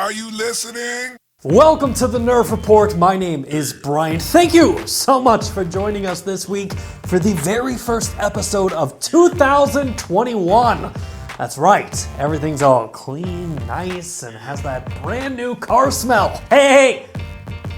Are you listening? Welcome to the Nerf Report. My name is Brian. Thank you so much for joining us this week for the very first episode of 2021. That's right, everything's all clean, nice, and has that brand new car smell. Hey!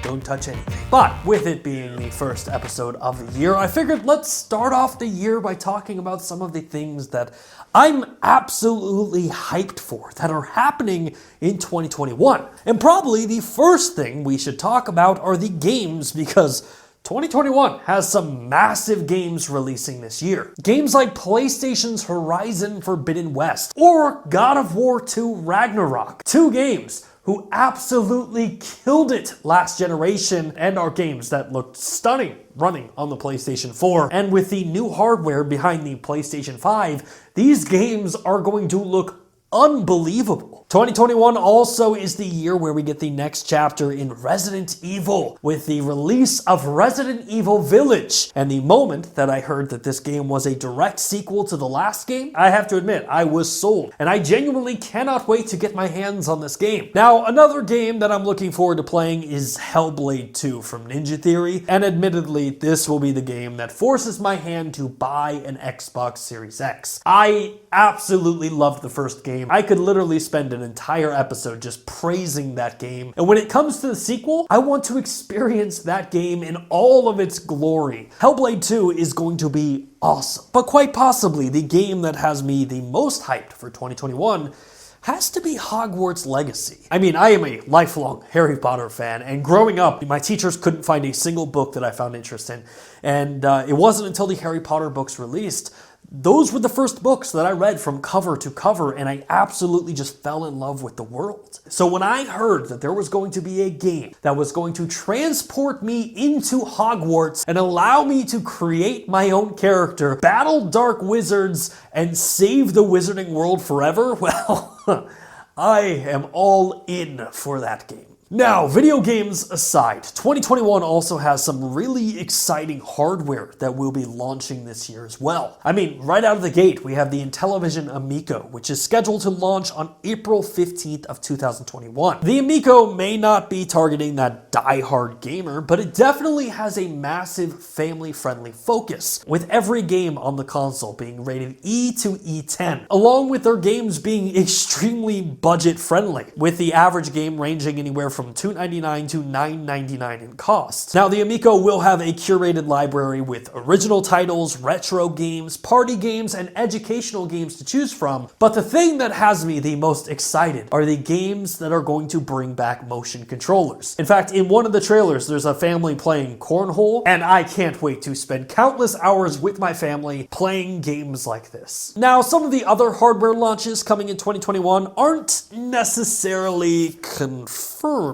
Don't touch anything. But with it being the first episode of the year, I figured let's start off the year by talking about some of the things that I'm absolutely hyped for that are happening in 2021. And probably the first thing we should talk about are the games, because 2021 has some massive games releasing this year. Games like PlayStation's Horizon Forbidden West or God of War 2 Ragnarok. Two games who absolutely killed it last generation and are games that looked stunning running on the PlayStation 4. And with the new hardware behind the PlayStation 5, these games are going to look unbelievable. 2021 also is the year where we get the next chapter in Resident Evil with the release of Resident Evil Village. And the moment that I heard that this game was a direct sequel to the last game, I have to admit, I was sold. And I genuinely cannot wait to get my hands on this game. Now, another game that I'm looking forward to playing is Hellblade 2 from Ninja Theory. And admittedly, this will be the game that forces my hand to buy an Xbox Series X. I absolutely loved the first game. I could literally spend an entire episode just praising that game. And when it comes to the sequel, I want to experience that game in all of its glory. Hellblade 2 is going to be awesome. But quite possibly, the game that has me the most hyped for 2021 has to be Hogwarts Legacy. I mean, I am a lifelong Harry Potter fan, and growing up, my teachers couldn't find a single book that I found interest in. And it wasn't until the Harry Potter books released those were the first books that I read from cover to cover, and I absolutely just fell in love with the world. So when I heard that there was going to be a game that was going to transport me into Hogwarts and allow me to create my own character, battle dark wizards, and save the wizarding world forever, well, I am all in for that game. Now, video games aside, 2021 also has some really exciting hardware that will be launching this year as well. I mean, right out of the gate, we have the Intellivision Amico, which is scheduled to launch on April 15th of 2021. The Amico may not be targeting that die-hard gamer, but it definitely has a massive family-friendly focus, with every game on the console being rated E to E10, along with their games being extremely budget-friendly, with the average game ranging anywhere from $299 to $999 in cost. Now, the Amico will have a curated library with original titles, retro games, party games, and educational games to choose from, but the thing that has me the most excited are the games that are going to bring back motion controllers. In fact, in one of the trailers, there's a family playing cornhole, and I can't wait to spend countless hours with my family playing games like this. Now, some of the other hardware launches coming in 2021 aren't necessarily confirmed,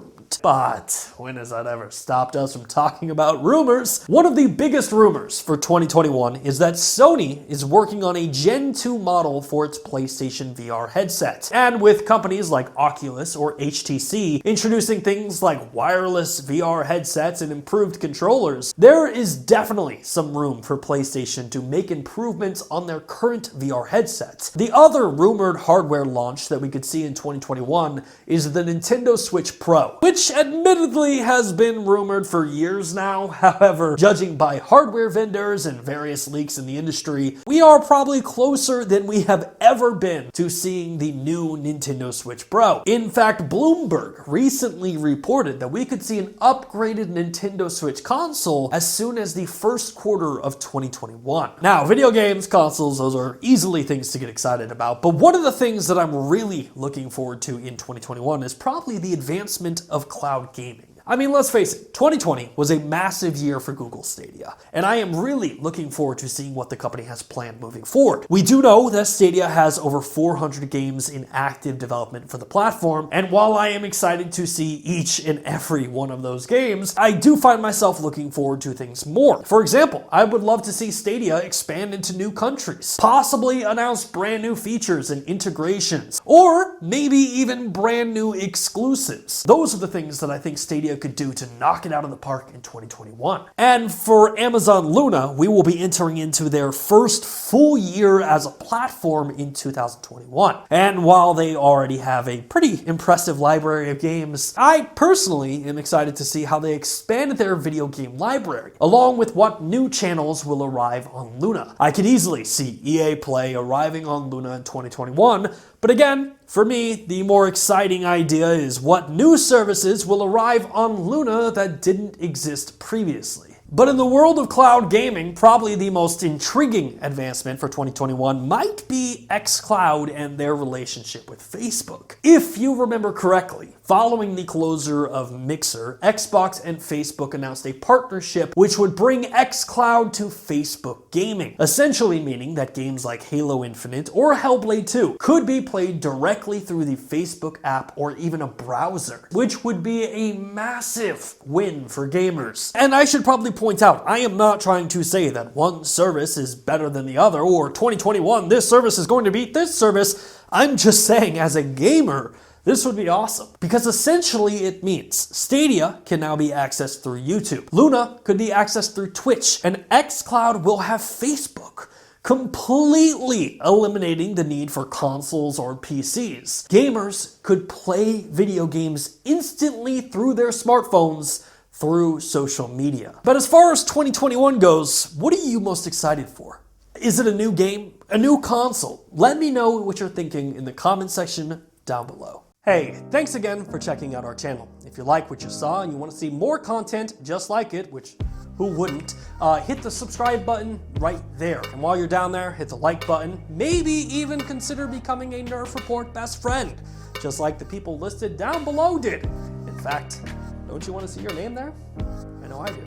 but when has that ever stopped us from talking about rumors? One of the biggest rumors for 2021 is that Sony is working on a Gen 2 model for its PlayStation VR headset. And with companies like Oculus or HTC introducing things like wireless VR headsets and improved controllers, there is definitely some room for PlayStation to make improvements on their current VR headsets. The other rumored hardware launch that we could see in 2021 is the Nintendo Switch Pro, which admittedly has been rumored for years now. However, judging by hardware vendors and various leaks in the industry, we are probably closer than we have ever been to seeing the new Nintendo Switch Pro. In fact, Bloomberg recently reported that we could see an upgraded Nintendo Switch console as soon as the first quarter of 2021. Now, video games, consoles, those are easily things to get excited about, but one of the things that I'm really looking forward to in 2021 is probably the advancement of cloud gaming. I mean, let's face it, 2020 was a massive year for Google Stadia, and I am really looking forward to seeing what the company has planned moving forward. We do know that Stadia has over 400 games in active development for the platform, and while I am excited to see each and every one of those games, I do find myself looking forward to things more. For example, I would love to see Stadia expand into new countries, possibly announce brand new features and integrations, or maybe even brand new exclusives. Those are the things that I think Stadia Stadia could do to knock it out of the park in 2021. And for Amazon Luna, we will be entering into their first full year as a platform in 2021. And while they already have a pretty impressive library of games, I personally am excited to see how they expand their video game library, along with what new channels will arrive on Luna. I could easily see EA Play arriving on Luna in 2021, but again, for me, the more exciting idea is what new services will arrive on Luna that didn't exist previously. But in the world of cloud gaming, probably the most intriguing advancement for 2021 might be XCloud and their relationship with Facebook. If you remember correctly, following the closure of Mixer, Xbox and Facebook announced a partnership which would bring XCloud to Facebook gaming, essentially meaning that games like Halo Infinite or Hellblade 2 could be played directly through the Facebook app or even a browser, which would be a massive win for gamers. And I should probably point out, I am not trying to say that one service is better than the other, or 2021, this service is going to beat this service. I'm just saying, as a gamer, this would be awesome, because essentially it means Stadia can now be accessed through YouTube, Luna could be accessed through Twitch, and XCloud will have Facebook, completely eliminating the need for consoles or PCs. Gamers could play video games instantly through their smartphones through social media. But as far as 2021 goes, what are you most excited for? Is it a new game? A new console? Let me know what you're thinking in the comment section down below. Hey, thanks again for checking out our channel. If you like what you saw and you want to see more content just like it, which who wouldn't, hit the subscribe button right there. And while you're down there, hit the like button. Maybe even consider becoming a Nerf Report best friend, just like the people listed down below did. In fact, don't you want to see your name there? I know I do.